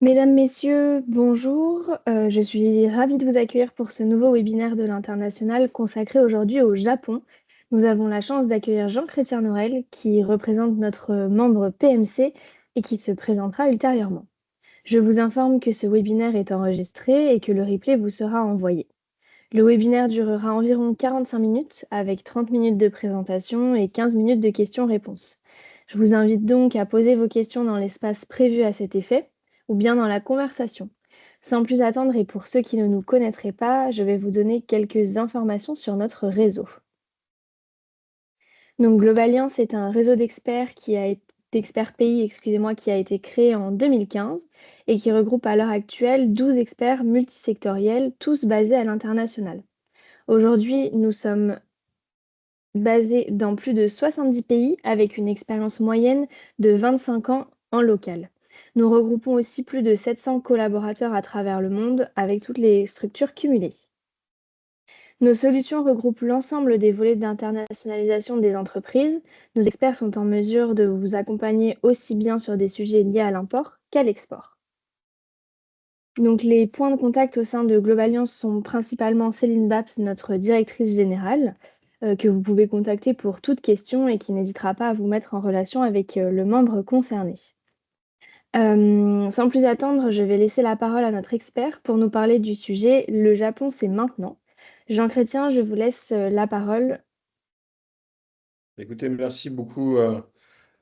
Mesdames, Messieurs, bonjour. Je suis ravie de vous accueillir pour ce nouveau webinaire de l'International consacré aujourd'hui au Japon. Nous avons la chance d'accueillir Jean-Chrétien Norel, qui représente notre membre PMC et qui se présentera ultérieurement. Je vous informe que ce webinaire est enregistré et que le replay vous sera envoyé. Le webinaire durera environ 45 minutes avec 30 minutes de présentation et 15 minutes de questions-réponses. Je vous invite donc à poser vos questions dans l'espace prévu à cet effet ou bien dans la conversation. Sans plus attendre et pour ceux qui ne nous connaîtraient pas, je vais vous donner quelques informations sur notre réseau. Donc Globaliance est un réseau d'experts pays, qui a été créé en 2015 et qui regroupe à l'heure actuelle 12 experts multisectoriels, tous basés à l'international. Aujourd'hui, nous sommes basés dans plus de 70 pays avec une expérience moyenne de 25 ans en local. Nous regroupons aussi plus de 700 collaborateurs à travers le monde avec toutes les structures cumulées. Nos solutions regroupent l'ensemble des volets d'internationalisation des entreprises. Nos experts sont en mesure de vous accompagner aussi bien sur des sujets liés à l'import qu'à l'export. Donc, les points de contact au sein de Globaliance sont principalement Céline Baps, notre directrice générale, que vous pouvez contacter pour toute question et qui n'hésitera pas à vous mettre en relation avec le membre concerné. Sans plus attendre, je vais laisser la parole à notre expert pour nous parler du sujet Le Japon, c'est maintenant. Jean Chrétien, je vous laisse la parole. Écoutez, merci beaucoup,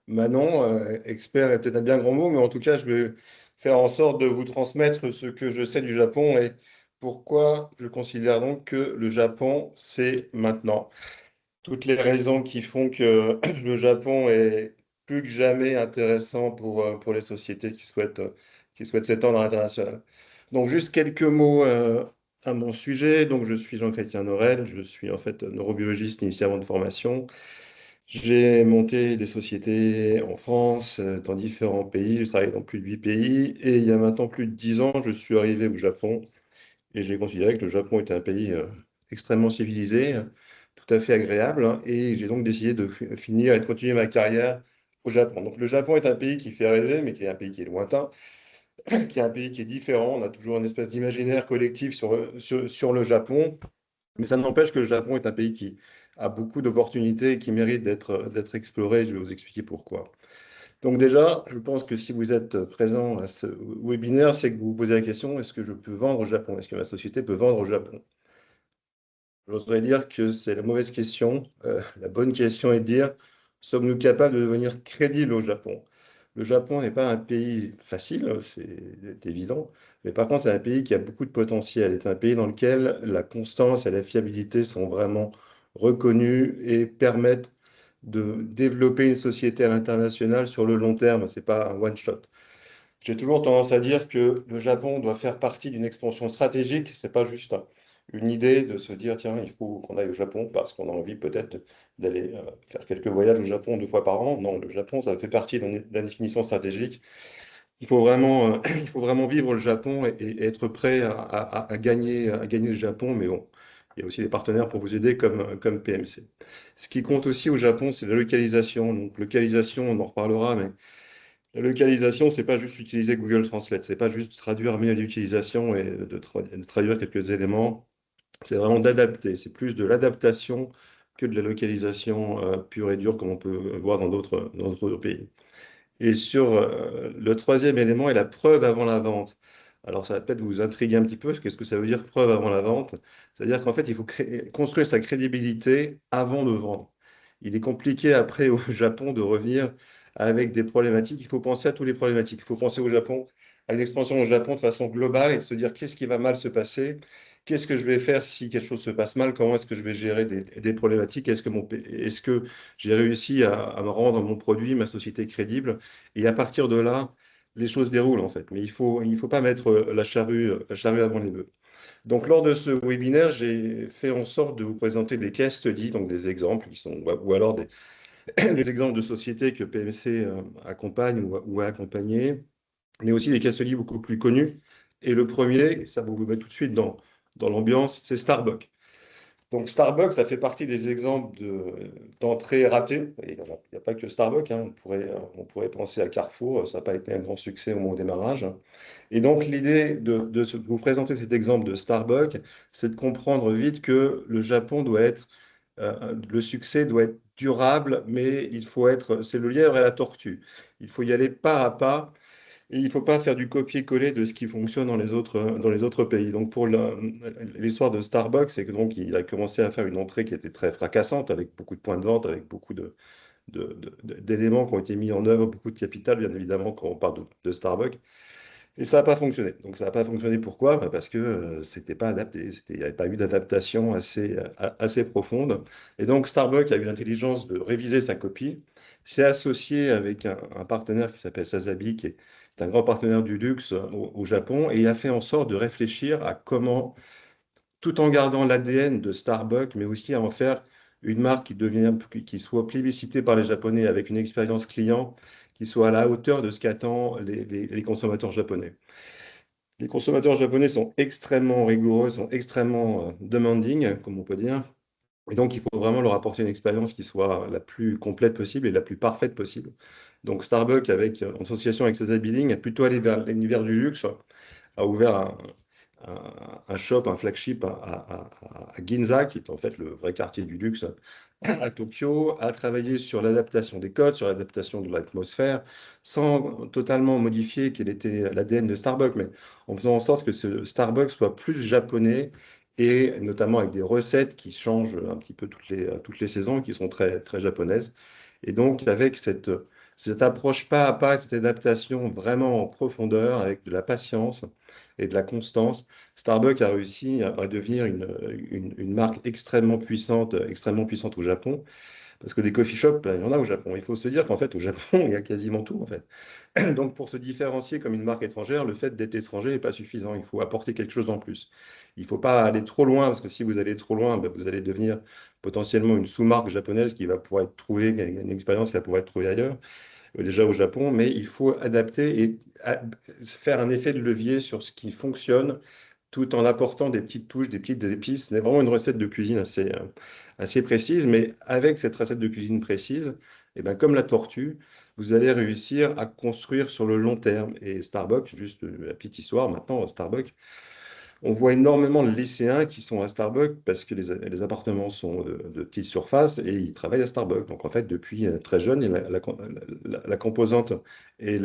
Manon. Expert est peut-être un bien grand mot, mais en tout cas, je vais faire en sorte de vous transmettre ce que je sais du Japon et pourquoi je considère donc que le Japon, c'est maintenant. Toutes les raisons qui font que le Japon est plus que jamais intéressant pour les sociétés qui souhaitent s'étendre à l'international. Donc, juste quelques mots à mon sujet. Donc, je suis Jean-Chrétien Norel, je suis en fait neurobiologiste initialement de formation. J'ai monté des sociétés en France, dans différents pays. J'ai travaillé dans plus de 8 pays. Et il y a maintenant plus de 10 ans, je suis arrivé au Japon. Et j'ai considéré que le Japon était un pays extrêmement civilisé, tout à fait agréable, hein. Et j'ai donc décidé de finir et de continuer ma carrière au Japon. Donc le Japon est un pays qui fait rêver, mais qui est un pays qui est lointain, qui est un pays qui est différent. On a toujours une espèce d'imaginaire collectif sur le Japon. Mais ça n'empêche que le Japon est un pays qui a beaucoup d'opportunités et qui mérite d'être exploré. Je vais vous expliquer pourquoi. Donc déjà, je pense que si vous êtes présent à ce webinaire, c'est que vous vous posez la question, est-ce que je peux vendre au Japon? Est-ce que ma société peut vendre au Japon? J'oserais dire que c'est la mauvaise question. La bonne question est de dire, sommes-nous capables de devenir crédibles au Japon? Le Japon n'est pas un pays facile, c'est évident, mais par contre, c'est un pays qui a beaucoup de potentiel. C'est un pays dans lequel la constance et la fiabilité sont vraiment reconnues et permettent de développer une société à l'international sur le long terme. Ce n'est pas un one-shot. J'ai toujours tendance à dire que le Japon doit faire partie d'une expansion stratégique. Ce n'est pas juste une idée de se dire, tiens, il faut qu'on aille au Japon parce qu'on a envie peut-être d'aller faire quelques voyages au Japon 2 fois par an. Non, le Japon, ça fait partie d'une définition stratégique. Il faut vraiment vivre le Japon et être prêt à gagner le Japon. Mais bon, il y a aussi des partenaires pour vous aider comme PMC. Ce qui compte aussi au Japon, c'est la localisation. Donc, localisation, on en reparlera, mais la localisation, c'est pas juste utiliser Google Translate, c'est pas juste traduire un manuel d'utilisation et de traduire quelques éléments. C'est vraiment d'adapter. C'est plus de l'adaptation que de la localisation pure et dure comme on peut voir dans d'autres pays. Et sur le troisième élément est la preuve avant la vente. Alors ça va peut-être vous intriguer un petit peu. Qu'est-ce que ça veut dire preuve avant la vente? C'est-à-dire qu'en fait, il faut construire sa crédibilité avant de vendre. Il est compliqué après au Japon de revenir avec des problématiques. Il faut penser à toutes les problématiques. Il faut penser au Japon, à l'expansion au Japon de façon globale et de se dire qu'est-ce qui va mal se passer, qu'est-ce que je vais faire si quelque chose se passe mal, comment est-ce que je vais gérer des problématiques, est-ce que j'ai réussi à me rendre mon produit, ma société crédible. Et à partir de là, les choses déroulent en fait. Mais il faut pas mettre la charrue avant les bœufs. Donc, lors de ce webinaire, j'ai fait en sorte de vous présenter des case studies, donc des exemples qui sont, ou alors des exemples de sociétés que PMC accompagne ou a accompagné, mais aussi des case studies beaucoup plus connus. Et le premier, ça vous met tout de suite dans l'ambiance, c'est Starbucks. Donc Starbucks, ça fait partie des exemples d'entrées ratées. Et il n'y a pas que Starbucks, hein. On pourrait penser à Carrefour, ça n'a pas été un grand succès au démarrage. Et donc l'idée de vous présenter cet exemple de Starbucks, c'est de comprendre vite que le Japon doit être, le succès doit être durable, mais c'est le lièvre et la tortue. Il faut y aller pas à pas. Et il ne faut pas faire du copier-coller de ce qui fonctionne dans les autres pays. Donc, pour l'histoire de Starbucks, c'est que donc il a commencé à faire une entrée qui était très fracassante, avec beaucoup de points de vente, avec beaucoup d'éléments qui ont été mis en œuvre, beaucoup de capital, bien évidemment, quand on parle de Starbucks. Et ça n'a pas fonctionné. Donc, ça n'a pas fonctionné pourquoi? Bah, parce que c'était pas adapté. Il n'y avait pas eu d'adaptation assez profonde. Et donc, Starbucks a eu l'intelligence de réviser sa copie, s'est associé avec un partenaire qui s'appelle Sazabi, qui est un grand partenaire du luxe au Japon, et a fait en sorte de réfléchir à comment, tout en gardant l'ADN de Starbucks, mais aussi à en faire une marque qui soit plébiscitée par les Japonais avec une expérience client qui soit à la hauteur de ce qu'attendent les consommateurs japonais. Les consommateurs japonais sont extrêmement rigoureux, sont extrêmement demanding, comme on peut dire. Et donc, il faut vraiment leur apporter une expérience qui soit la plus complète possible et la plus parfaite possible. Donc, Starbucks, en association avec Sazaby Billing, a plutôt allé vers l'univers du luxe, a ouvert un shop, un flagship à Ginza, qui est en fait le vrai quartier du luxe à Tokyo, a travaillé sur l'adaptation des codes, sur l'adaptation de l'atmosphère, sans totalement modifier quel était l'ADN de Starbucks, mais en faisant en sorte que ce Starbucks soit plus japonais et notamment avec des recettes qui changent un petit peu toutes les saisons, qui sont très, très japonaises. Et donc, avec cette approche pas à pas, cette adaptation vraiment en profondeur, avec de la patience et de la constance, Starbucks a réussi à devenir une marque extrêmement puissante au Japon, parce que des coffee shops, ben, il y en a au Japon. Il faut se dire qu'en fait, au Japon, il y a quasiment tout, en fait. Donc, pour se différencier comme une marque étrangère, le fait d'être étranger n'est pas suffisant. Il faut apporter quelque chose en plus. Il ne faut pas aller trop loin, parce que si vous allez trop loin, ben, vous allez devenir potentiellement une sous-marque japonaise qui va pouvoir être trouvée, une expérience qui va pouvoir être trouvée ailleurs, déjà au Japon, mais il faut adapter et faire un effet de levier sur ce qui fonctionne tout en apportant des petites touches, des petites épices. C'est vraiment une recette de cuisine assez précise, mais avec cette recette de cuisine précise, et ben, comme la tortue, vous allez réussir à construire sur le long terme. Et Starbucks, juste la petite histoire, maintenant, Starbucks, on voit énormément de lycéens qui sont à Starbucks parce que les appartements sont de petite surface et ils travaillent à Starbucks. Donc en fait, depuis très jeune, et la composante et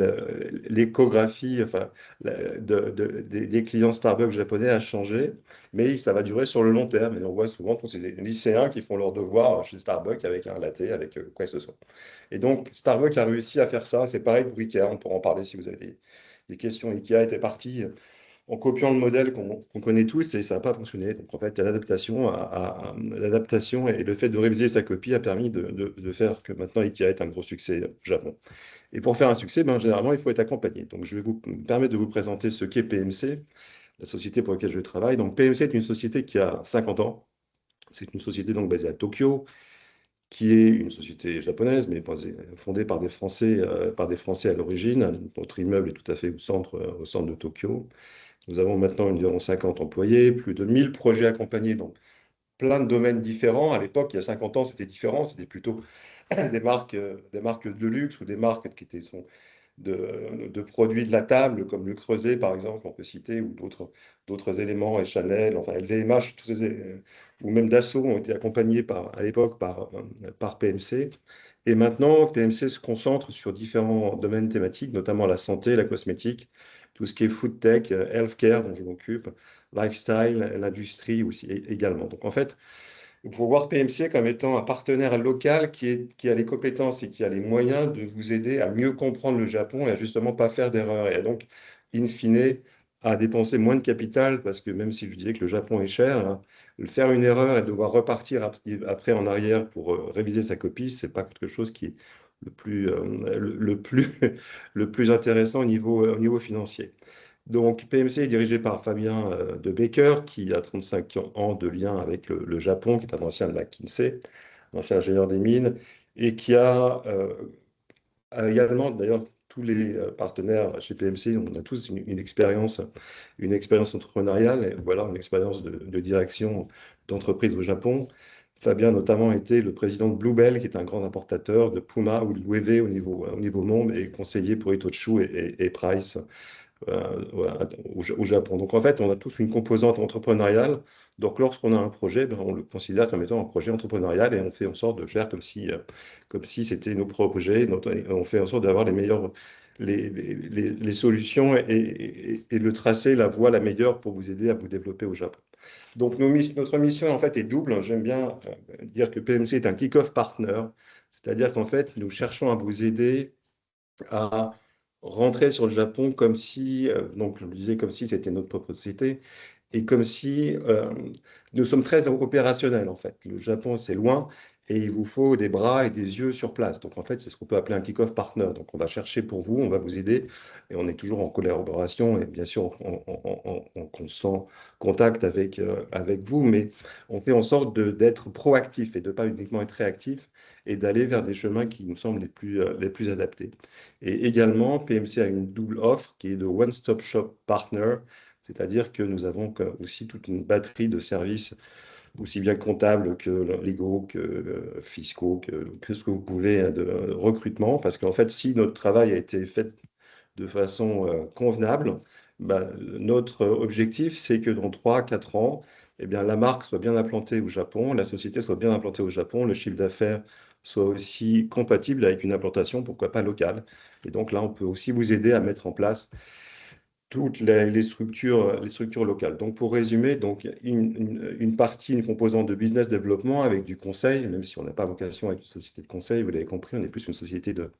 l'échographie enfin, des clients Starbucks japonais a changé, mais ça va durer sur le long terme. Et on voit souvent tous ces lycéens qui font leurs devoirs chez Starbucks avec un latte, avec quoi que ce soit. Et donc Starbucks a réussi à faire ça. C'est pareil pour Ikea, on pourra en parler si vous avez des questions. Ikea était parti en copiant le modèle qu'on connaît tous et ça n'a pas fonctionné. Donc en fait, l'adaptation et le fait de réviser sa copie a permis de faire que maintenant IKEA est un gros succès au Japon. Et pour faire un succès, ben, généralement, il faut être accompagné. Donc je vais vous me permettre de vous présenter ce qu'est PMC, la société pour laquelle je travaille. Donc PMC est une société qui a 50 ans. C'est une société donc basée à Tokyo, qui est une société japonaise, mais fondée par des Français à l'origine. Notre immeuble est tout à fait au centre de Tokyo. Nous avons maintenant environ 50 employés, plus de 1000 projets accompagnés dans plein de domaines différents. À l'époque, il y a 50 ans, c'était différent. C'était plutôt des marques de luxe ou des marques qui sont de produits de la table, comme le Creuset, par exemple, on peut citer, ou d'autres éléments, et Chanel, enfin LVMH, ou même Dassault ont été accompagnés à l'époque par PMC. Et maintenant, PMC se concentre sur différents domaines thématiques, notamment la santé, la cosmétique, tout ce qui est food tech, healthcare, dont je m'occupe, lifestyle, l'industrie aussi également. Donc en fait, il faut voir PMC comme étant un partenaire local qui a les compétences et qui a les moyens de vous aider à mieux comprendre le Japon et à justement pas faire d'erreurs. Et donc, in fine, à dépenser moins de capital, parce que même si je disais que le Japon est cher, hein, faire une erreur et devoir repartir après en arrière pour réviser sa copie, c'est pas quelque chose qui est le plus intéressant au niveau financier. Donc, PMC est dirigé par Fabien de Baker, qui a 35 ans de lien avec le Japon, qui est un ancien de McKinsey, un ancien ingénieur des mines, et qui a également d'ailleurs tous les partenaires chez PMC, on a tous une expérience entrepreneuriale, ou alors une expérience de direction d'entreprise au Japon. Fabien, notamment, était le président de Bluebell, qui est un grand importateur de Puma ou de Loewe au niveau monde, et conseiller pour Itochu et Price voilà, au Japon. Donc, en fait, on a tous une composante entrepreneuriale. Donc, lorsqu'on a un projet, ben, on le considère comme étant un projet entrepreneurial et on fait en sorte de faire comme si c'était nos propres projets. Et on fait en sorte d'avoir les meilleurs, les solutions et le tracé, la voie la meilleure pour vous aider à vous développer au Japon. Donc, notre mission, en fait, est double. J'aime bien dire que PMC est un kick-off partner, c'est-à-dire qu'en fait, nous cherchons à vous aider à rentrer sur le Japon comme si, donc je le disais, comme si c'était notre propre société, et comme si nous sommes très opérationnels en fait. Le Japon, c'est loin et il vous faut des bras et des yeux sur place. Donc en fait, c'est ce qu'on peut appeler un kick-off partner. Donc on va chercher pour vous, on va vous aider et on est toujours en collaboration et bien sûr en constant contact avec vous, mais on fait en sorte d'être proactif et de ne pas uniquement être réactif et d'aller vers des chemins qui nous semblent les plus adaptés. Et également, PMC a une double offre qui est de One-Stop Shop Partner, c'est-à-dire que nous avons aussi toute une batterie de services, aussi bien comptables que légaux, que fiscaux, que ce que vous pouvez, hein, de recrutement, parce qu'en fait, si notre travail a été fait de façon convenable, bah, notre objectif, c'est que dans 3 à 4 ans, eh bien, la marque soit bien implantée au Japon, la société soit bien implantée au Japon, le chiffre d'affaires soit aussi compatible avec une implantation, pourquoi pas locale. Et donc là, on peut aussi vous aider à mettre en place toutes les structures locales. Donc, pour résumer, donc, une partie, une composante de business développement avec du conseil, même si on n'a pas vocation à être une société de conseil, vous l'avez compris, on est plus une société de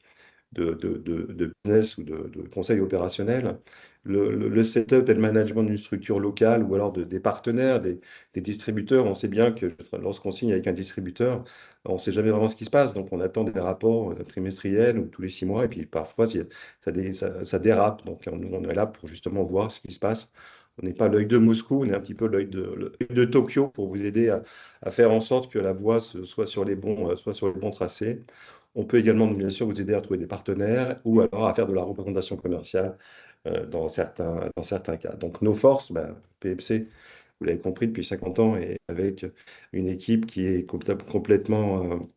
business ou de conseil opérationnel. Le setup et le management d'une structure locale ou alors des partenaires, des distributeurs, on sait bien que lorsqu'on signe avec un distributeur, on ne sait jamais vraiment ce qui se passe. Donc, on attend des rapports trimestriels ou tous les 6 mois. Et puis, parfois, ça dérape. Donc, on est là pour justement voir ce qui se passe. On n'est pas l'œil de Moscou, on est un petit peu l'œil de Tokyo pour vous aider à faire en sorte que la voie soit sur les bons tracés. On peut également, bien sûr, vous aider à trouver des partenaires ou alors à faire de la représentation commerciale dans certains cas. Donc, nos forces, ben, PMC, vous l'avez compris depuis 50 ans, et avec une équipe qui est complètement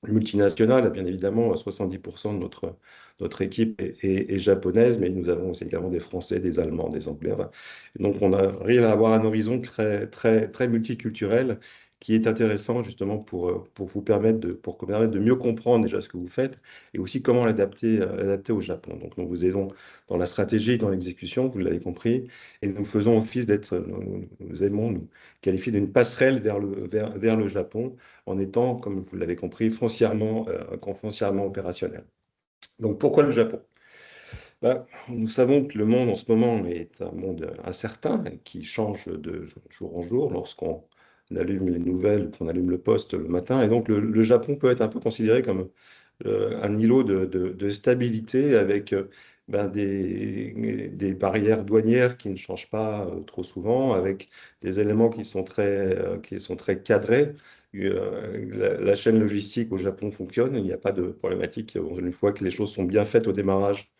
multinationale. Bien évidemment, 70% de notre équipe est japonaise, mais nous avons aussi également des Français, des Allemands, des Anglais. Voilà. Donc, on arrive à avoir un horizon très, très, très multiculturel qui est intéressant justement pour vous permettre de mieux comprendre déjà ce que vous faites et aussi comment l'adapter au Japon. Donc, nous vous aidons dans la stratégie, dans l'exécution, vous l'avez compris, et nous faisons office nous aimons nous qualifier d'une passerelle vers le Japon en étant, comme vous l'avez compris, foncièrement opérationnel. Donc pourquoi le Japon? Ben, nous savons que le monde en ce moment est un monde incertain et qui change de jour en jour lorsqu'on allume les nouvelles, qu'on allume le poste le matin. Et donc le Japon peut être un peu considéré comme un îlot de stabilité avec ben, des barrières douanières qui ne changent pas trop souvent, avec des éléments qui sont très cadrés. La chaîne logistique au Japon fonctionne, il n'y a pas de problématique. Une fois que les choses sont bien faites au démarrage,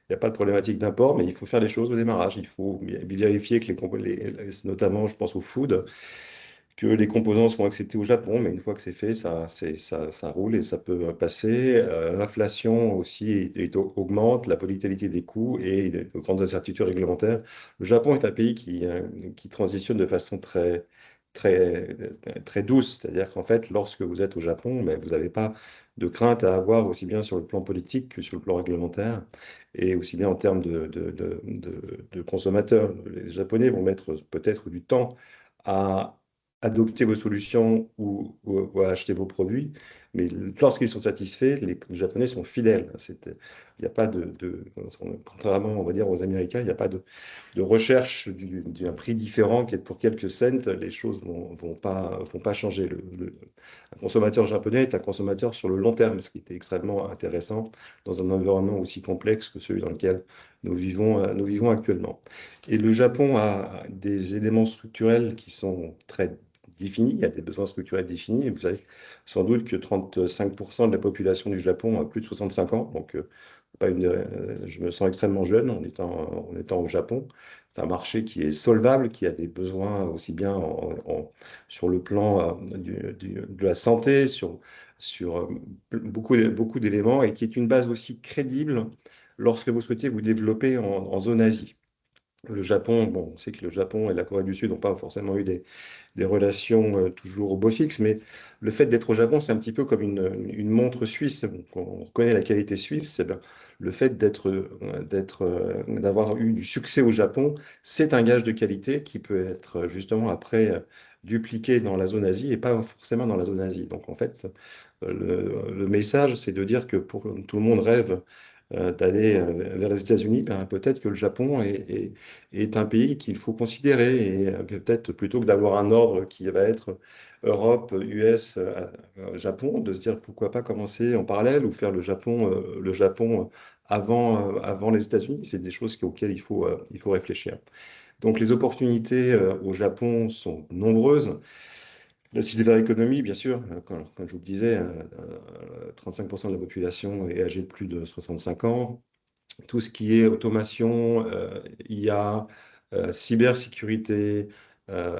il n'y a pas de problématique d'import, mais il faut faire les choses au démarrage. Il faut vérifier que notamment, je pense au food, que les composants sont acceptés au Japon, mais une fois que c'est fait, ça roule et ça peut passer. L'inflation aussi augmente, la volatilité des coûts et de grandes incertitudes réglementaires. Le Japon est un pays qui transitionne de façon très, très douce, c'est-à-dire qu'en fait, lorsque vous êtes au Japon, ben, vous n'avez pas de crainte à avoir aussi bien sur le plan politique que sur le plan réglementaire et aussi bien en termes de consommateurs. Les Japonais vont mettre peut-être du temps à adopter vos solutions ou à acheter vos produits, mais lorsqu'ils sont satisfaits, les Japonais sont fidèles. Il n'y a pas contrairement, on va dire, aux Américains, il n'y a pas de recherche d'un prix différent pour quelques cents, les choses vont pas changer. Un consommateur japonais est un consommateur sur le long terme, ce qui est extrêmement intéressant dans un environnement aussi complexe que celui dans lequel nous vivons actuellement. Et le Japon a des éléments structurels qui sont très définis, il y a des besoins structurels définis, et vous savez sans doute que 35% de la population du Japon a plus de 65 ans, donc Je me sens extrêmement jeune en étant au Japon. C'est un marché qui est solvable, qui a des besoins aussi bien sur le plan de la santé, sur beaucoup d'éléments, et qui est une base aussi crédible lorsque vous souhaitez vous développer en zone Asie. Le Japon, bon, on sait que le Japon et la Corée du Sud n'ont pas forcément eu des relations toujours au beau fixe, mais le fait d'être au Japon, c'est un petit peu comme une montre suisse. Donc, on reconnaît la qualité suisse. Le fait d'avoir eu du succès au Japon, c'est un gage de qualité qui peut être justement après dupliqué dans la zone Asie et pas forcément dans la zone Asie. Donc en fait, le message, c'est de dire que pour tout le monde rêve d'aller vers les États-Unis, ben, peut-être que le Japon est un pays qu'il faut considérer et que peut-être plutôt que d'avoir un ordre qui va être Europe, US, Japon, de se dire pourquoi pas commencer en parallèle ou faire le Japon avant les États-Unis. C'est des choses auxquelles il faut réfléchir. Donc les opportunités au Japon sont nombreuses. La silver economy, bien sûr, comme je vous le disais, 35% de la population est âgée de plus de 65 ans. Tout ce qui est automation, IA, cybersécurité, euh,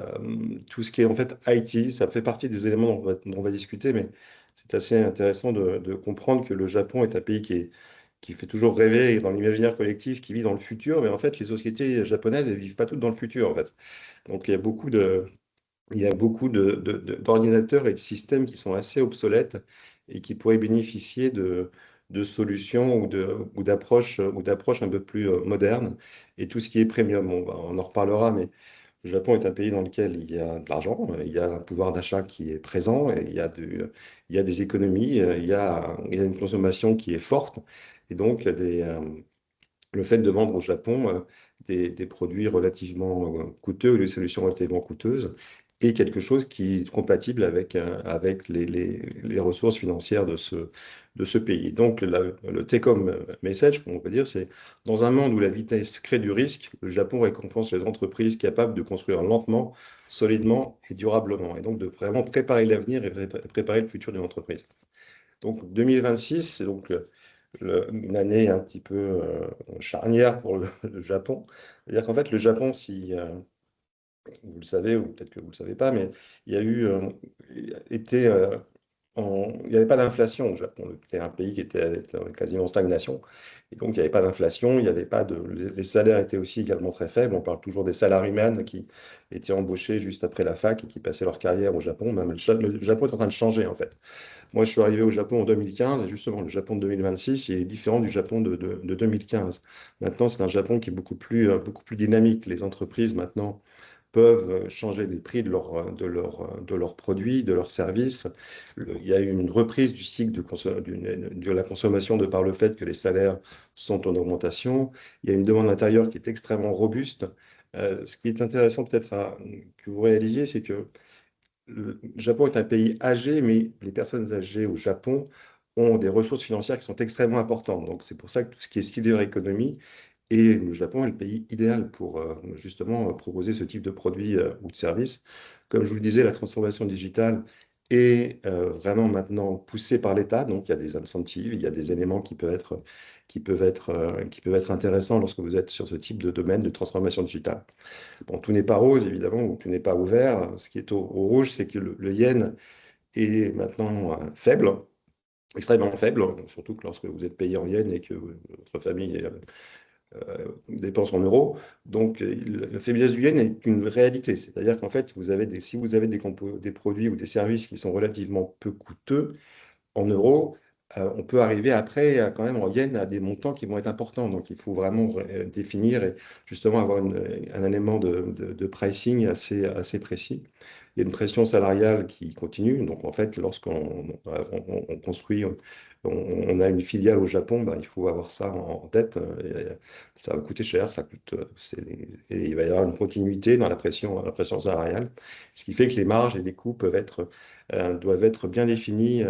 tout ce qui est en fait IT, ça fait partie des éléments dont on va discuter, mais c'est assez intéressant de comprendre que le Japon est un pays qui fait toujours rêver dans l'imaginaire collectif, qui vit dans le futur, mais en fait, les sociétés japonaises, elles vivent pas toutes dans le futur, en fait. Donc, il y a beaucoup d'ordinateurs et de systèmes qui sont assez obsolètes et qui pourraient bénéficier de solutions ou d'approches un peu plus modernes. Et tout ce qui est premium, on en reparlera, mais le Japon est un pays dans lequel il y a de l'argent, il y a un pouvoir d'achat qui est présent, et il y a des économies, il y a une consommation qui est forte. Et donc, le fait de vendre au Japon des produits relativement coûteux ou des solutions relativement coûteuses est quelque chose qui est compatible avec les ressources financières de ce pays. Donc, le take-home message, comme on peut dire, c'est dans un monde où la vitesse crée du risque, le Japon récompense les entreprises capables de construire lentement, solidement et durablement, et donc de vraiment préparer l'avenir et préparer le futur d'une entreprise. Donc 2026, c'est donc une année un petit peu charnière pour le Japon. C'est-à-dire qu'en fait, le Japon, si vous le savez, ou peut-être que vous ne le savez pas, mais il y a eu, été, il n'y avait pas d'inflation au Japon. C'était un pays qui était quasiment en stagnation. Et donc, il n'y avait pas d'inflation, il y avait pas de, les salaires étaient aussi également très faibles. On parle toujours des salaryman qui étaient embauchés juste après la fac et qui passaient leur carrière au Japon. Même le Japon est en train de changer, en fait. Moi, je suis arrivé au Japon en 2015 et justement, le Japon de 2026, il est différent du Japon de 2015. Maintenant, c'est un Japon qui est beaucoup plus dynamique. Les entreprises, maintenant, peuvent changer les prix de leurs produits, de leurs services. Il y a eu une reprise du cycle de la consommation de par le fait que les salaires sont en augmentation. Il y a une demande intérieure qui est extrêmement robuste. Ce qui est intéressant peut-être que vous réalisiez, c'est que le Japon est un pays âgé, mais les personnes âgées au Japon ont des ressources financières qui sont extrêmement importantes. Donc, c'est pour ça que tout ce qui est silver economy, et le Japon est le pays idéal pour justement proposer ce type de produits ou de services. Comme je vous le disais, la transformation digitale est vraiment maintenant poussée par l'État. Donc, il y a des incentives, il y a des éléments qui peuvent être intéressants lorsque vous êtes sur ce type de domaine de transformation digitale. Bon, tout n'est pas rose, évidemment, ou tout n'est pas ouvert. Ce qui est au rouge, c'est que le yen est maintenant faible, extrêmement faible, surtout que lorsque vous êtes payé en yens et que votre famille dépense en euros. Donc, la faiblesse du yen est une réalité. C'est-à-dire qu'en fait, si vous avez des produits ou des services qui sont relativement peu coûteux, en euros, on peut arriver après, quand même en yens, à des montants qui vont être importants. Donc, il faut vraiment définir et justement avoir un élément de pricing assez précis. Il y a une pression salariale qui continue. Donc, en fait, lorsqu'on on construit, on a une filiale au Japon, bah, il faut avoir ça en tête. Ça va coûter cher, et il va y avoir une continuité dans la pression salariale, ce qui fait que les marges et les coûts peuvent être bien définis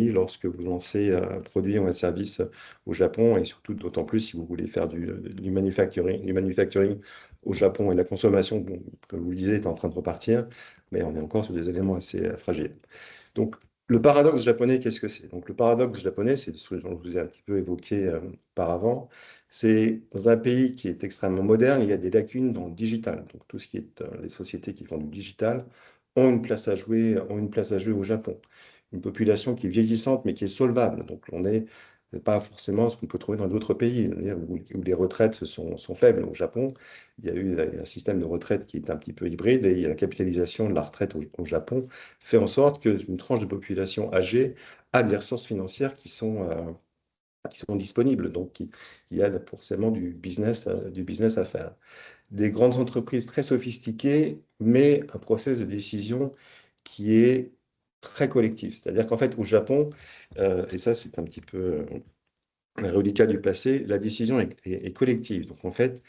lorsque vous lancez un produit ou un service au Japon, et surtout d'autant plus si vous voulez faire du manufacturing au Japon, et la consommation, bon, comme vous le disiez, est en train de repartir, mais on est encore sur des éléments assez fragiles. Donc, Le paradoxe japonais, qu'est-ce que c'est? Donc, le paradoxe japonais, c'est ce que je vous ai un petit peu évoqué auparavant. C'est dans un pays qui est extrêmement moderne, il y a des lacunes dans le digital. Donc, tout ce qui est les sociétés qui font du digital ont une place à jouer, ont une place à jouer au Japon. Une population qui est vieillissante, mais qui est solvable. Donc, on n'est pas forcément ce qu'on peut trouver dans d'autres pays, c'est-à-dire où les retraites sont faibles. Au Japon, il y a eu un système de retraite qui est un petit peu hybride et il y a la capitalisation de la retraite au Japon fait en sorte qu'une tranche de population âgée a des ressources financières qui sont disponibles. Donc, il y a forcément du business à faire. Des grandes entreprises très sophistiquées, mais un process de décision qui est très collectif. C'est-à-dire qu'en fait, au Japon, et ça, c'est un petit peu un reliquat du passé, la décision est collective. Donc, en fait,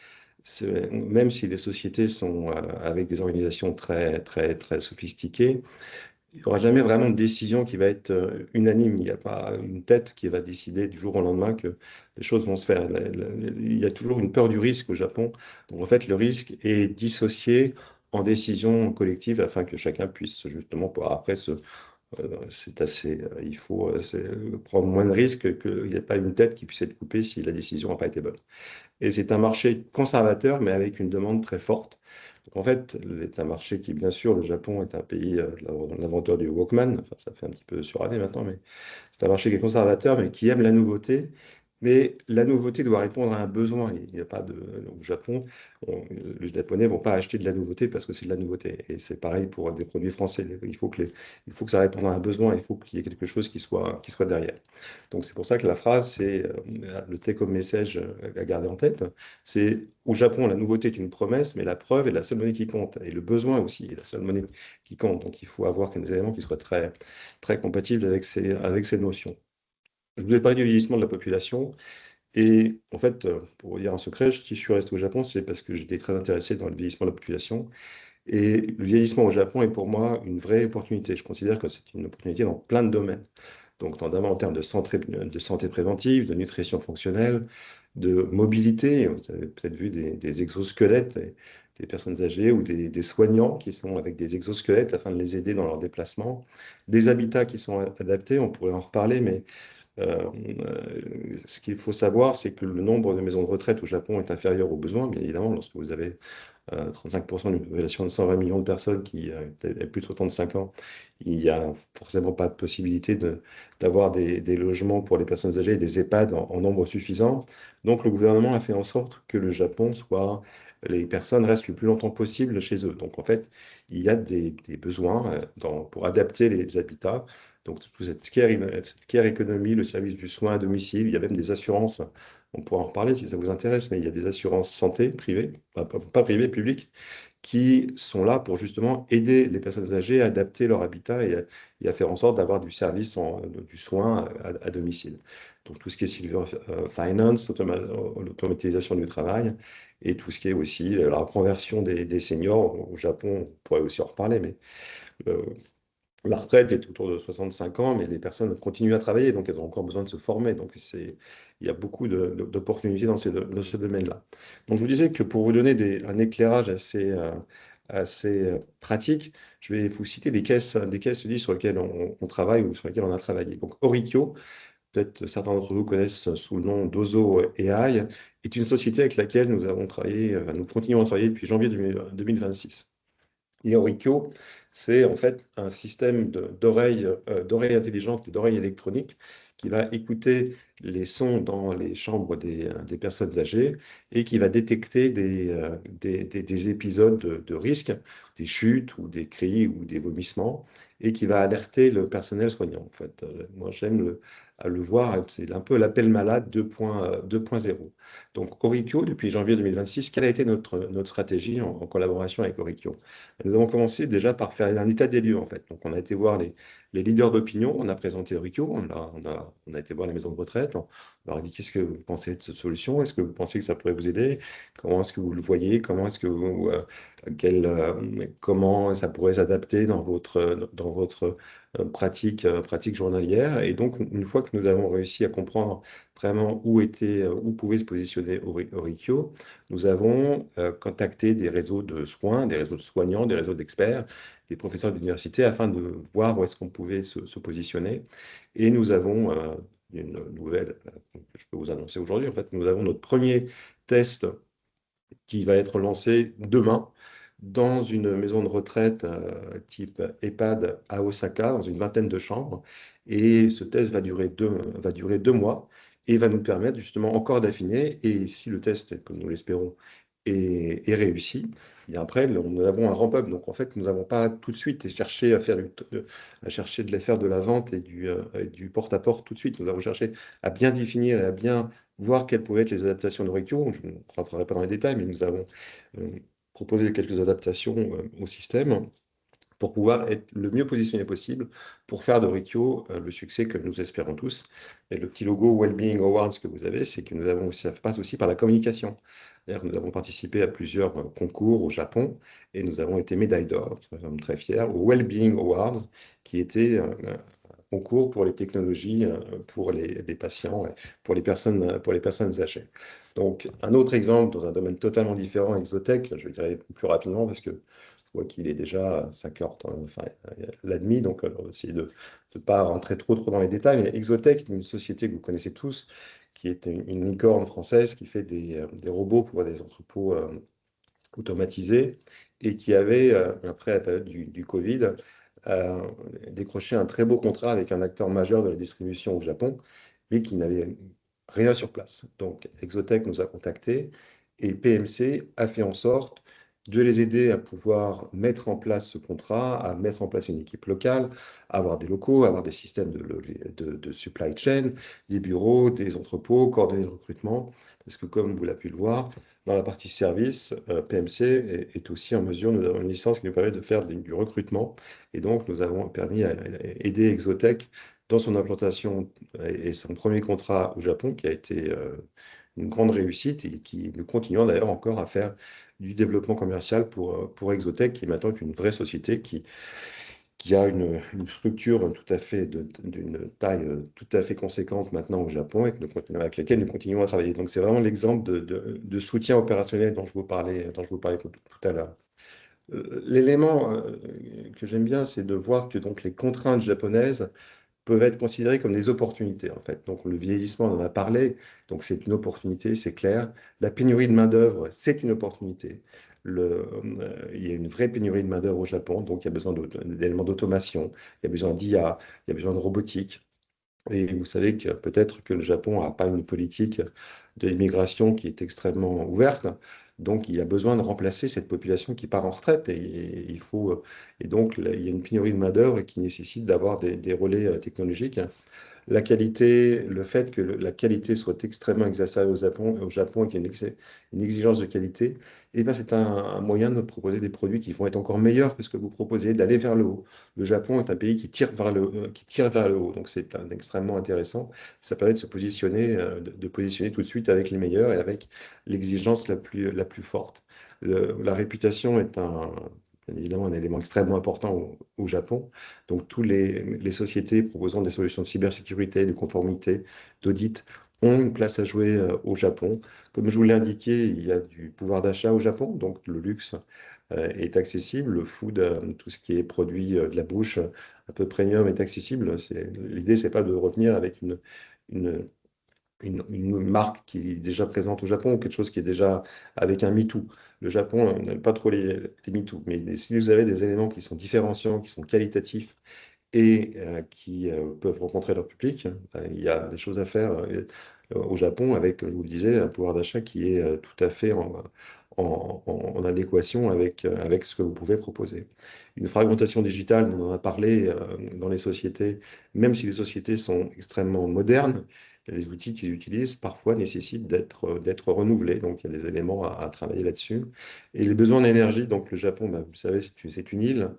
même si les sociétés sont avec des organisations très, très, très sophistiquées, il n'y aura jamais vraiment de décision qui va être unanime. Il n'y a pas une tête qui va décider du jour au lendemain que les choses vont se faire. Il y a toujours une peur du risque au Japon. Donc en fait, le risque est dissocié en décision collective afin que chacun puisse justement pouvoir après c'est assez, il faut prendre moins de risques qu'il n'y ait pas une tête qui puisse être coupée si la décision n'a pas été bonne. Et c'est un marché conservateur, mais avec une demande très forte. Donc, en fait, c'est un marché qui, bien sûr, le Japon est un pays de l'inventeur du Walkman. Enfin, ça fait un petit peu suranné maintenant, mais c'est un marché qui est conservateur, mais qui aime la nouveauté. Mais la nouveauté doit répondre à un besoin. Il n'y a pas de... Au Japon, les Japonais ne vont pas acheter de la nouveauté parce que c'est de la nouveauté. Et c'est pareil pour des produits français. Il faut que ça réponde à un besoin. Il faut qu'il y ait quelque chose qui soit derrière. Donc c'est pour ça que la phrase, c'est le take-home message à garder en tête. C'est au Japon, la nouveauté est une promesse, mais la preuve est la seule monnaie qui compte. Et le besoin aussi est la seule monnaie qui compte. Donc il faut avoir des éléments qui soient très, très compatibles avec ces notions. Je vous ai parlé du vieillissement de la population. Et en fait, pour vous dire un secret, si je suis resté au Japon, c'est parce que j'étais très intéressé dans le vieillissement de la population. Et le vieillissement au Japon est pour moi une vraie opportunité. Je considère que c'est une opportunité dans plein de domaines. Donc, notamment en termes de santé préventive, de nutrition fonctionnelle, de mobilité. Vous avez peut-être vu des exosquelettes, des personnes âgées ou des soignants qui sont avec des exosquelettes afin de les aider dans leur déplacement. Des habitats qui sont adaptés, on pourrait en reparler, mais ce qu'il faut savoir, c'est que le nombre de maisons de retraite au Japon est inférieur aux besoins, bien évidemment, lorsque vous avez 35% d'une population de 120 millions de personnes qui a plus de 65 ans, il n'y a forcément pas de possibilité d'avoir des logements pour les personnes âgées et des EHPAD en nombre suffisant. Donc le gouvernement a fait en sorte que le Japon soit, les personnes restent le plus longtemps possible chez eux. Donc en fait, il y a des besoins pour adapter les habitats. Donc toute cette care économie, le service du soin à domicile, il y a même des assurances. On pourra en reparler si ça vous intéresse, mais il y a des assurances santé privées, pas privées, publiques, qui sont là pour justement aider les personnes âgées à adapter leur habitat et à faire en sorte d'avoir du service, du soin à domicile. Donc tout ce qui est silver finance, l'automatisation du travail et tout ce qui est aussi la reconversion des seniors. Au Japon, on pourrait aussi en reparler, mais euh, la retraite est autour de 65 ans, mais les personnes continuent à travailler, donc elles ont encore besoin de se former. Donc il y a beaucoup d'opportunités dans ces domaines-là. Donc je vous disais que pour vous donner un éclairage assez pratique, je vais vous citer des cases studies sur lesquelles on travaille ou sur lesquelles on a travaillé. Donc Orikyo, peut-être certains d'entre vous connaissent sous le nom d'Ozo AI, est une société avec laquelle nous avons travaillé, nous continuons à travailler depuis janvier 2026. Et Orikyo, c'est en fait un système d'oreilles intelligentes, d'oreilles électroniques, qui va écouter les sons dans les chambres des personnes âgées et qui va détecter des épisodes de risque, des chutes ou des cris ou des vomissements, et qui va alerter le personnel soignant. En fait, moi j'aime à le voir, c'est un peu l'appel malade 2.0. Donc Orikyo, depuis janvier 2026, quelle a été notre stratégie en collaboration avec Orikyo? Nous avons commencé déjà par faire un état des lieux, en fait. Donc, on a été voir les leaders d'opinion, on a présenté Rico, on a été voir les maisons de retraite, on leur a dit qu'est-ce que vous pensez de cette solution, est-ce que vous pensez que ça pourrait vous aider, comment est-ce que vous le voyez, comment ça pourrait s'adapter dans votre pratique journalière. Et donc, une fois que nous avons réussi à comprendre vraiment où pouvait se positionner Orikyo, nous avons contacté des réseaux de soins, des réseaux de soignants, des réseaux d'experts, des professeurs d'université afin de voir où est-ce qu'on pouvait se positionner. Et nous avons une nouvelle que je peux vous annoncer aujourd'hui. En fait, nous avons notre premier test qui va être lancé demain dans une maison de retraite type EHPAD à Osaka, dans une vingtaine de chambres. Et ce test va durer 2 mois et va nous permettre justement encore d'affiner. Et si le test, comme nous l'espérons, est réussi, et après, nous avons un ramp-up. Donc, en fait, nous n'avons pas tout de suite cherché à chercher de faire de la vente et du porte-à-porte tout de suite. Nous avons cherché à bien définir et à bien voir quelles pouvaient être les adaptations de Rikyo. Je ne rentrerai pas dans les détails, mais nous avons euh, proposé quelques adaptations au système pour pouvoir être le mieux positionné possible pour faire de Rikyo le succès que nous espérons tous. Et le petit logo Wellbeing Awards que vous avez, c'est que nous avons aussi, ça passe aussi par la communication. C'est-à-dire que nous avons participé à plusieurs concours au Japon et nous avons été médaille d'or, nous sommes très fiers, au Wellbeing Awards, qui était un concours pour les technologies, pour les patients, et pour les personnes âgées. Donc, un autre exemple dans un domaine totalement différent, Exotech, je dirais plus rapidement parce que je vois qu'il est déjà 5 heures, enfin, la demie, donc on va essayer de ne pas rentrer trop dans les détails. Mais Exotech, une société que vous connaissez tous, qui est une licorne française qui fait des robots pour des entrepôts automatisés et qui avait, après la période du Covid, euh, décroché un très beau contrat avec un acteur majeur de la distribution au Japon, mais qui n'avait rien sur place. Donc Exotech nous a contactés et PMC a fait en sorte de les aider à pouvoir mettre en place ce contrat, à mettre en place une équipe locale, à avoir des locaux, à avoir des systèmes de supply chain, des bureaux, des entrepôts, coordonner le recrutement. Parce que comme vous l'avez pu le voir, dans la partie service, PMC est aussi en mesure, nous avons une licence qui nous permet de faire du recrutement. Et donc, nous avons permis à aider Exotech dans son implantation et son premier contrat au Japon, qui a été une grande réussite et qui nous continuons d'ailleurs encore à faire du développement commercial pour Exotech, qui est maintenant une vraie société qui a une structure tout à fait d'une taille tout à fait conséquente maintenant au Japon et avec laquelle nous continuons à travailler. Donc c'est vraiment l'exemple de soutien opérationnel dont je vous parlais tout à l'heure. L'élément que j'aime bien, c'est de voir que donc les contraintes japonaises peuvent être considérées comme des opportunités en fait. Donc le vieillissement, on en a parlé, donc c'est une opportunité, c'est clair. La pénurie de main-d'œuvre, c'est une opportunité. Il y a une vraie pénurie de main-d'œuvre au Japon, donc il y a besoin d'éléments d'automation, il y a besoin d'IA, il y a besoin de robotique. Et vous savez que peut-être que le Japon n'a pas une politique de l'immigration qui est extrêmement ouverte. Donc, il y a besoin de remplacer cette population qui part en retraite. Et donc, là, il y a une pénurie de main-d'œuvre qui nécessite d'avoir des relais technologiques. La qualité, le fait que la qualité soit extrêmement exacerbée au Japon et qu'il y ait une exigence de qualité, eh ben c'est un moyen de proposer des produits qui vont être encore meilleurs que ce que vous proposez, d'aller vers le haut. Le Japon est un pays qui tire vers le haut, donc c'est extrêmement intéressant. Ça permet de se positionner, de positionner tout de suite avec les meilleurs et avec l'exigence la plus forte. La réputation est bien évidemment un élément extrêmement important au Japon. Donc, toutes les sociétés proposant des solutions de cybersécurité, de conformité, d'audit ont une place à jouer au Japon. Comme je vous l'ai indiqué, il y a du pouvoir d'achat au Japon, donc le luxe est accessible, le food, tout ce qui est produit de la bouche un peu premium est accessible. L'idée, c'est pas de revenir avec une, une marque qui est déjà présente au Japon ou quelque chose qui est déjà avec un MeToo. Le Japon n'aime pas trop les MeToo, mais si vous avez des éléments qui sont différenciants, qui sont qualitatifs, et qui peuvent rencontrer leur public. Il y a des choses à faire au Japon avec, je vous le disais, un pouvoir d'achat qui est tout à fait en adéquation avec ce que vous pouvez proposer. Une fragmentation digitale, on en a parlé dans les sociétés, même si les sociétés sont extrêmement modernes, les outils qu'ils utilisent parfois nécessitent d'être renouvelés. Donc, il y a des éléments à travailler là-dessus. Et les besoins d'énergie, donc le Japon, vous savez, c'est une île.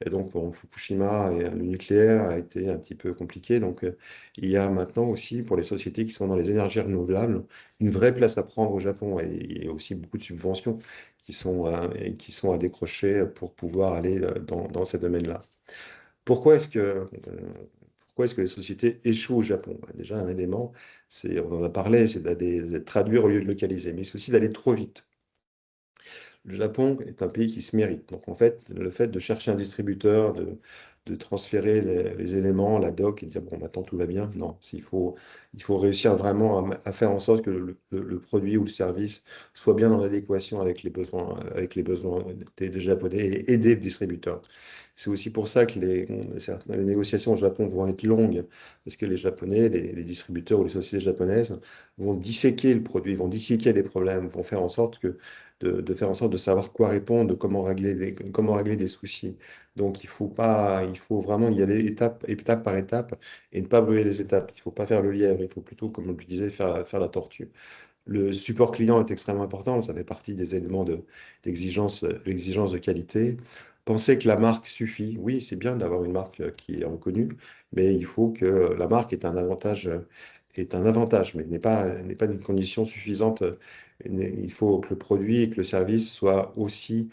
Et donc, en Fukushima, le nucléaire a été un petit peu compliqué. Donc, il y a maintenant aussi, pour les sociétés qui sont dans les énergies renouvelables, une vraie place à prendre au Japon. Et il y a aussi beaucoup de subventions qui sont à décrocher pour pouvoir aller dans ces domaines-là. Pourquoi est-ce que Pourquoi est-ce que les sociétés échouent au Japon? Bah, déjà, un élément, on en a parlé, c'est d'aller traduire au lieu de localiser, mais c'est aussi d'aller trop vite. Le Japon est un pays qui se mérite. Donc, en fait, le fait de chercher un distributeur, de transférer les éléments, la doc, et de dire, bon, maintenant tout va bien, non. Il faut réussir vraiment à faire en sorte que le produit ou le service soit bien en adéquation avec les besoins des Japonais et des distributeurs. C'est aussi pour ça que les négociations au Japon vont être longues, parce que les Japonais, les distributeurs ou les sociétés japonaises vont disséquer le produit, vont disséquer les problèmes, vont faire en sorte de faire en sorte de savoir quoi répondre, de comment régler des soucis. Donc, il faut vraiment y aller étape par étape et ne pas brûler les étapes. Il ne faut pas faire le lièvre, il faut plutôt, comme je disais, faire la tortue. Le support client est extrêmement important, ça fait partie des éléments l'exigence de qualité. Penser que la marque suffit, oui, c'est bien d'avoir une marque qui est reconnue, mais il faut que la marque est un avantage, mais n'est pas une condition suffisante. Il faut que le produit et que le service soient aussi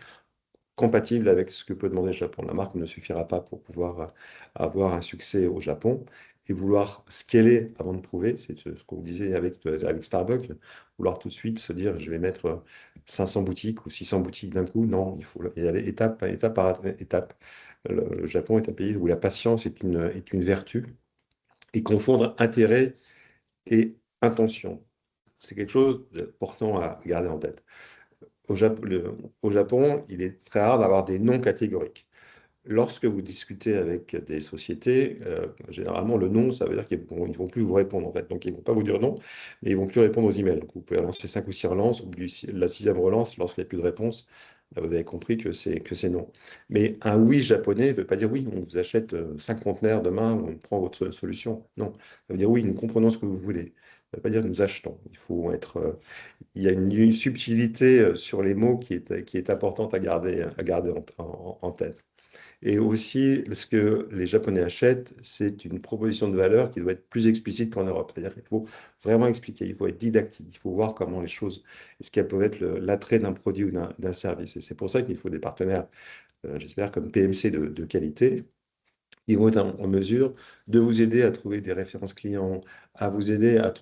compatible avec ce que peut demander le Japon. La marque ne suffira pas pour pouvoir avoir un succès au Japon et vouloir scaler avant de prouver, c'est ce qu'on disait avec Starbucks, vouloir tout de suite se dire je vais mettre 500 boutiques ou 600 boutiques d'un coup. Non, il faut y aller étape par étape. Le Japon est un pays où la patience est une vertu et confondre intérêt et intention. C'est quelque chose d'important à garder en tête. Au Japon, il est très rare d'avoir des noms catégoriques. Lorsque vous discutez avec des sociétés, généralement, le non, ça veut dire qu'ils vont plus vous répondre, en fait. Donc, ils ne vont pas vous dire non, mais ils vont plus répondre aux emails. Donc, vous pouvez lancer 5 ou 6 relances. Au bout de la sixième relance, lorsqu'il n'y a plus de réponse, là, vous avez compris que c'est non. Mais un oui japonais ne veut pas dire oui, on vous achète 5 conteneurs demain, on prend votre solution. Non, ça veut dire oui, nous comprenons ce que vous voulez. Ça ne veut pas dire nous achetons. Il y a une subtilité sur les mots qui est importante à garder en tête. Et aussi, ce que les Japonais achètent, c'est une proposition de valeur qui doit être plus explicite qu'en Europe. C'est-à-dire qu'il faut vraiment expliquer, il faut être didactique, il faut voir comment les choses, ce qu'elles peuvent être l'attrait d'un produit ou d'un service. Et c'est pour ça qu'il faut des partenaires, j'espère, comme PMC de qualité, ils vont être en mesure de vous aider à trouver des références clients, à vous aider à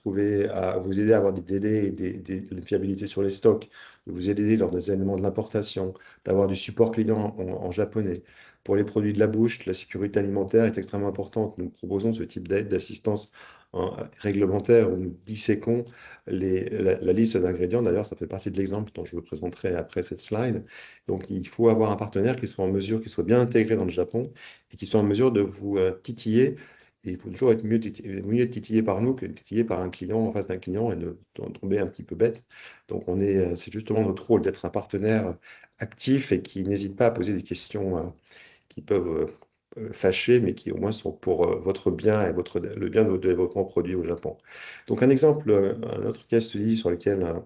avoir des délais et une fiabilité sur les stocks, de vous aider lors des éléments de l'importation, d'avoir du support client en japonais. Pour les produits de la bouche, la sécurité alimentaire est extrêmement importante. Nous proposons ce type d'aide, d'assistance réglementaire où nous disséquons la liste d'ingrédients. D'ailleurs, ça fait partie de l'exemple dont je vous présenterai après cette slide. Donc, il faut avoir un partenaire qui soit en mesure, qui soit bien intégré dans le Japon et qui sont en mesure de vous titiller. Et il faut toujours être mieux titillé par nous que titillé par un client en face d'un client et ne tomber un petit peu bête. Donc, c'est justement notre rôle d'être un partenaire actif et qui n'hésite pas à poser des questions qui peuvent fâcher, mais qui au moins sont pour votre bien et le bien de votre développement produit au Japon. Donc, un autre case study sur lequel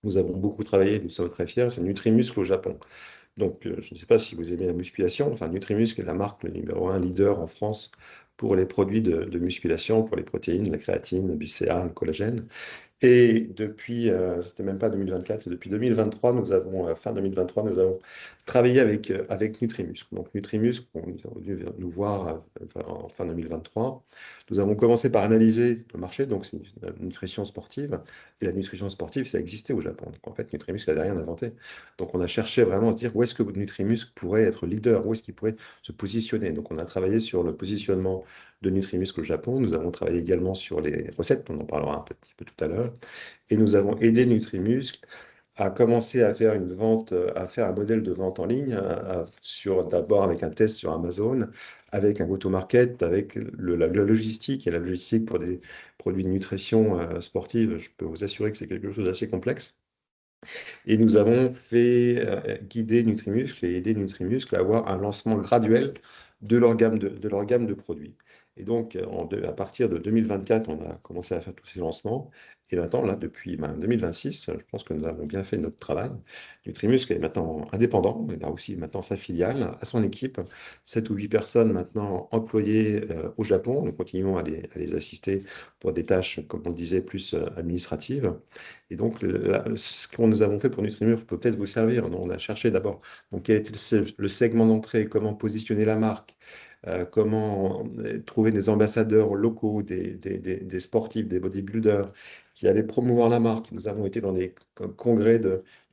nous avons beaucoup travaillé, nous sommes très fiers, c'est Nutrimuscle au Japon. Donc, je ne sais pas si vous aimez la musculation. Enfin, Nutrimuscle est la marque le numéro un leader en France pour les produits de musculation, pour les protéines, la créatine, le BCAA, le collagène. Et depuis, c'était même pas 2024, c'est depuis 2023, fin 2023, nous avons travaillé avec Nutrimuscle. Donc Nutrimuscle, ils ont dû nous voir en fin 2023. Nous avons commencé par analyser le marché, donc c'est une nutrition sportive. Et la nutrition sportive, ça existait au Japon. Donc en fait, Nutrimuscle n'avait rien inventé. Donc on a cherché vraiment à se dire où est-ce que Nutrimuscle pourrait être leader, où est-ce qu'il pourrait se positionner. Donc on a travaillé sur le positionnement de Nutrimuscle au Japon. Nous avons travaillé également sur les recettes, on en parlera un petit peu tout à l'heure. Et nous avons aidé Nutrimuscle à commencer à faire une vente, à faire un modèle de vente en ligne, d'abord avec un test sur Amazon, avec un go-to-market, avec la logistique. Et la logistique pour des produits de nutrition sportive, je peux vous assurer que c'est quelque chose d'assez complexe. Et nous avons fait guider Nutrimuscle et aider Nutrimuscle à avoir un lancement graduel de leur gamme de produits. Et donc, à partir de 2024, on a commencé à faire tous ces lancements. Et maintenant, là, depuis 2026, je pense que nous avons bien fait notre travail. Nutrimuscle est maintenant indépendant. Il a aussi maintenant sa filiale, à son équipe, 7 ou 8 personnes maintenant employées au Japon. Nous continuons à les assister pour des tâches, comme on le disait, plus administratives. Et donc, ce que nous avons fait pour Nutrimur peut peut-être vous servir. On a cherché d'abord quel était le segment d'entrée, comment positionner la marque, comment trouver des ambassadeurs locaux, des sportifs, des bodybuilders qui allaient promouvoir la marque. Nous avons été dans des congrès,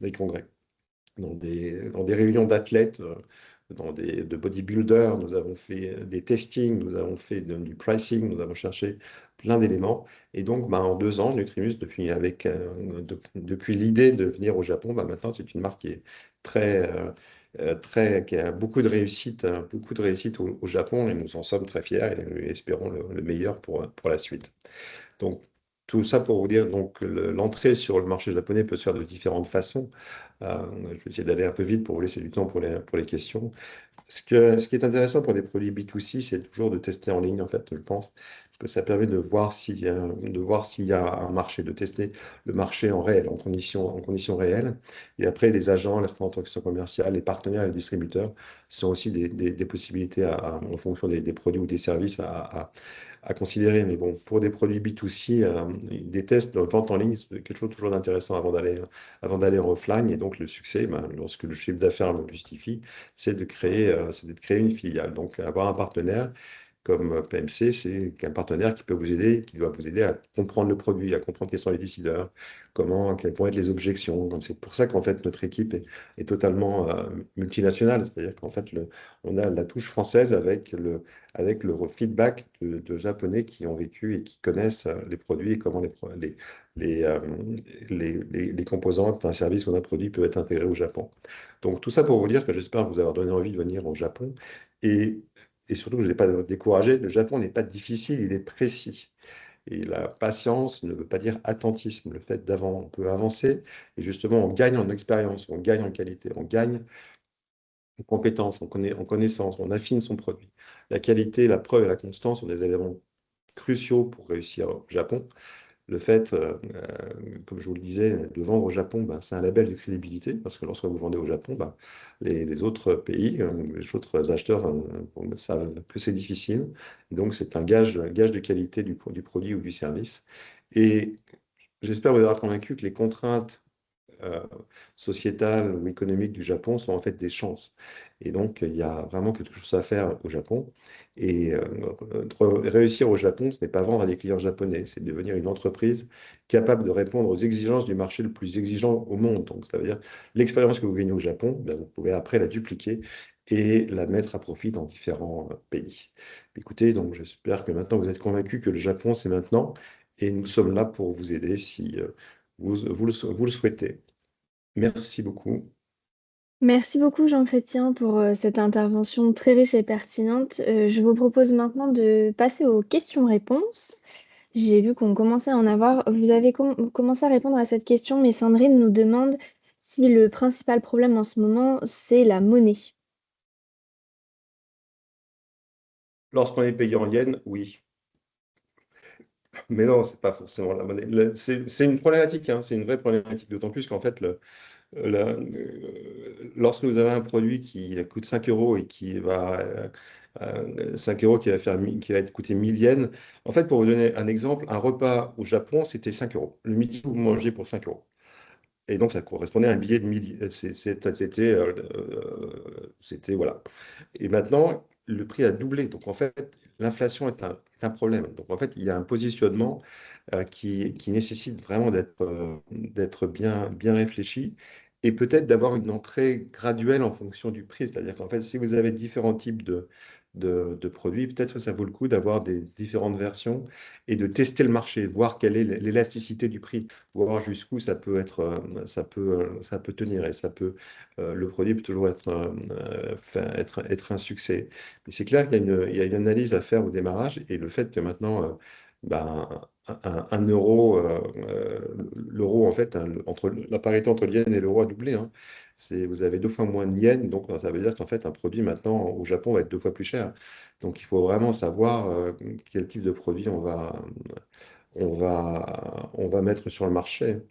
des congrès dans des réunions d'athlètes, de bodybuilders, nous avons fait des testings, nous avons fait du pricing, nous avons cherché plein d'éléments. Et donc, bah, en 2 ans, Nutrimus, depuis l'idée de venir au Japon, bah, maintenant, c'est une marque qui est qui a beaucoup de réussite au Japon, et nous en sommes très fiers et nous espérons le meilleur pour la suite. Donc, tout ça pour vous dire, donc l'entrée sur le marché japonais peut se faire de différentes façons. Je vais essayer d'aller un peu vite pour vous laisser du temps pour les questions. Ce qui est intéressant pour des produits B2C, c'est toujours de tester en ligne, en fait, je pense, parce que ça permet de voir s'il y a un marché, de tester le marché en réel, en conditions réelles. Et après, les agents, les représentants commerciales, les partenaires, les distributeurs sont aussi des possibilités en fonction des produits ou des services à considérer. Mais bon, pour des produits B2C, des tests de vente en ligne, c'est quelque chose toujours d'intéressant avant d'aller en offline. Et donc, le succès, ben, lorsque le chiffre d'affaires le justifie, c'est de créer une filiale. Donc, avoir un partenaire comme PMC, c'est un partenaire qui peut vous aider, qui doit vous aider à comprendre le produit, à comprendre quels sont les décideurs, quelles vont être les objections. Donc, c'est pour ça qu'en fait, notre équipe est totalement multinationale. C'est-à-dire qu'en fait, on a la touche française avec le feedback de Japonais qui ont vécu et qui connaissent les produits et comment les, euh, les composantes d'un service ou d'un produit peuvent être intégrées au Japon. Donc, tout ça pour vous dire que j'espère vous avoir donné envie de venir au Japon. Et, et surtout, je ne l'ai pas découragé. Le Japon n'est pas difficile, il est précis. Et la patience ne veut pas dire attentisme. Le fait d'avant, on peut avancer et justement, on gagne en expérience, on gagne en qualité, on gagne en compétences, en connaissance, on affine son produit. La qualité, la preuve et la constance sont des éléments cruciaux pour réussir au Japon. Le fait, comme je vous le disais, de vendre au Japon, ben, c'est un label de crédibilité, parce que lorsque vous vendez au Japon, ben, les autres pays, les autres acheteurs savent que c'est difficile. Et donc, c'est un gage de qualité du produit ou du service. Et j'espère vous avoir convaincu que les contraintes euh, sociétales ou économiques du Japon sont en fait des chances. Et donc, il y a vraiment quelque chose à faire au Japon. Et réussir au Japon, ce n'est pas vendre à des clients japonais, c'est devenir une entreprise capable de répondre aux exigences du marché le plus exigeant au monde. Donc, ça veut dire l'expérience que vous gagnez au Japon, ben, vous pouvez après la dupliquer et la mettre à profit dans différents pays. Écoutez, donc j'espère que maintenant vous êtes convaincus que le Japon, c'est maintenant, et nous sommes là pour vous aider si vous le souhaitez. Merci beaucoup. Merci beaucoup Jean Chrétien pour cette intervention très riche et pertinente. Je vous propose maintenant de passer aux questions-réponses. J'ai vu qu'on commençait à en avoir. Vous avez commencé à répondre à cette question, mais Sandrine nous demande si le principal problème en ce moment, c'est la monnaie. Lorsqu'on est payé en yens, oui. Mais non, c'est pas forcément la monnaie. C'est une problématique, hein, c'est une vraie problématique, d'autant plus qu'en fait, lorsque vous avez un produit qui coûte 5 euros et 5 euros qui va être coûté 1000 yens, en fait, pour vous donner un exemple, un repas au Japon, c'était 5 euros. Le midi, vous mangez pour 5 euros. Et donc, ça correspondait à un billet de 1000. C'était, voilà. Et maintenant, le prix a doublé. Donc, en fait, l'inflation est un problème. Donc, en fait, il y a un positionnement qui nécessite vraiment d'être bien réfléchi et peut-être d'avoir une entrée graduelle en fonction du prix. C'est-à-dire qu'en fait, si vous avez différents types de produits, peut-être que ça vaut le coup d'avoir des différentes versions et de tester le marché, voir quelle est l'élasticité du prix, voir jusqu'où ça peut tenir et le produit peut toujours être un succès. Mais c'est clair qu'il y a une analyse à faire au démarrage et le fait que maintenant, ben, un euro, l'euro en fait, hein, la parité entre le yen et l'euro a doublé, hein. Vous avez 2 fois moins de yens, donc ça veut dire qu'en fait un produit maintenant au Japon va être 2 fois plus cher. Donc il faut vraiment savoir quel type de produit on va mettre sur le marché.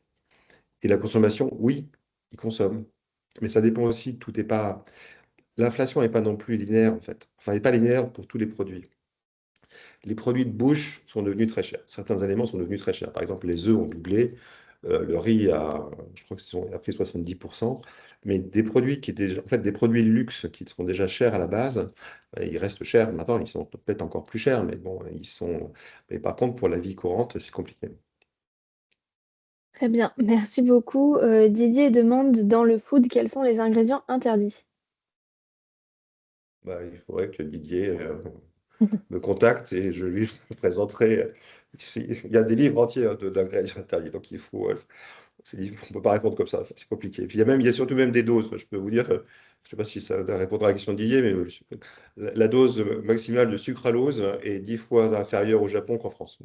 Et la consommation, oui, ils consomment. Mais ça dépend aussi, l'inflation n'est pas non plus linéaire en fait. Enfin, elle n'est pas linéaire pour tous les produits. Les produits de bouche sont devenus très chers. Certains éléments sont devenus très chers. Par exemple, les œufs ont doublé. Le riz je crois qu'ils ont pris 70%. Mais des produits qui étaient, en fait, des produits de luxe qui sont déjà chers à la base, ils restent chers maintenant, ils sont peut-être encore plus chers, mais bon, mais par contre, pour la vie courante, c'est compliqué. Très bien, merci beaucoup. Didier demande dans le food quels sont les ingrédients interdits? Bah, il faudrait que Didier me contacte et je lui présenterai. Il y a des livres entiers d'ingrédients interdits, donc on ne peut pas répondre comme ça, c'est compliqué. Puis il y a surtout même des doses. Je peux vous dire, je ne sais pas si ça va répondre à la question de Didier, mais la dose maximale de sucralose est 10 fois inférieure au Japon qu'en France.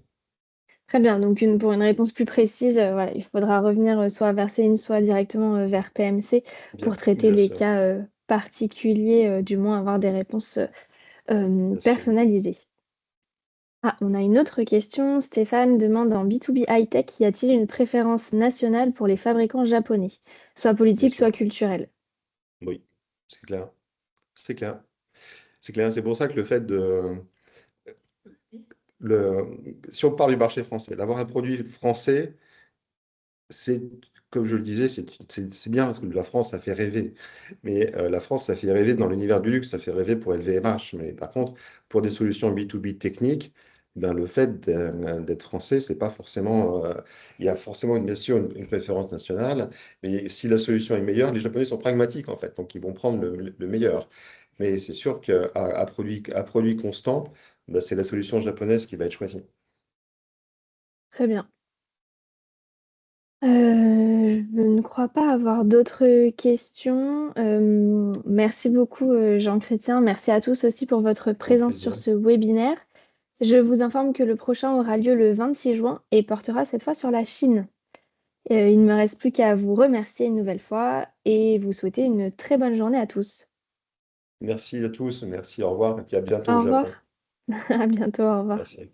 Très bien, donc pour une réponse plus précise, voilà, il faudra revenir soit vers Céline, soit directement vers PMC pour traiter Bien les sûr, cas particuliers, du moins avoir des réponses bien sûr. personnalisées. Ah, on a une autre question. Stéphane demande en B2B high-tech, y a-t-il une préférence nationale pour les fabricants japonais, soit Bien politique, soit sûr. culturelle? Oui, c'est clair. C'est clair. C'est clair. C'est pour ça que le fait de. Le, si on parle du marché français, d'avoir un produit français, c'est, comme je le disais, c'est bien parce que la France, ça fait rêver. Mais la France, ça fait rêver dans l'univers du luxe, ça fait rêver pour LVMH. Mais par contre, pour des solutions B2B techniques, ben, le fait d'être français, c'est pas forcément. Il y a forcément, bien sûr, une préférence nationale. Mais si la solution est meilleure, les Japonais sont pragmatiques, en fait. Donc, ils vont prendre le meilleur. Mais c'est sûr qu'à produit constant, ben, c'est la solution japonaise qui va être choisie. Très bien. Je ne crois pas avoir d'autres questions. Merci beaucoup, Jean Chrétien. Merci à tous aussi pour votre Avec présence sur plaisir. ce webinaire. Je vous informe que le prochain aura lieu le 26 juin et portera cette fois sur la Chine. Il ne me reste plus qu'à vous remercier une nouvelle fois et vous souhaiter une très bonne journée à tous. Merci à tous, merci, au revoir, et puis à bientôt au Au Japon. revoir. À bientôt, au revoir. Merci.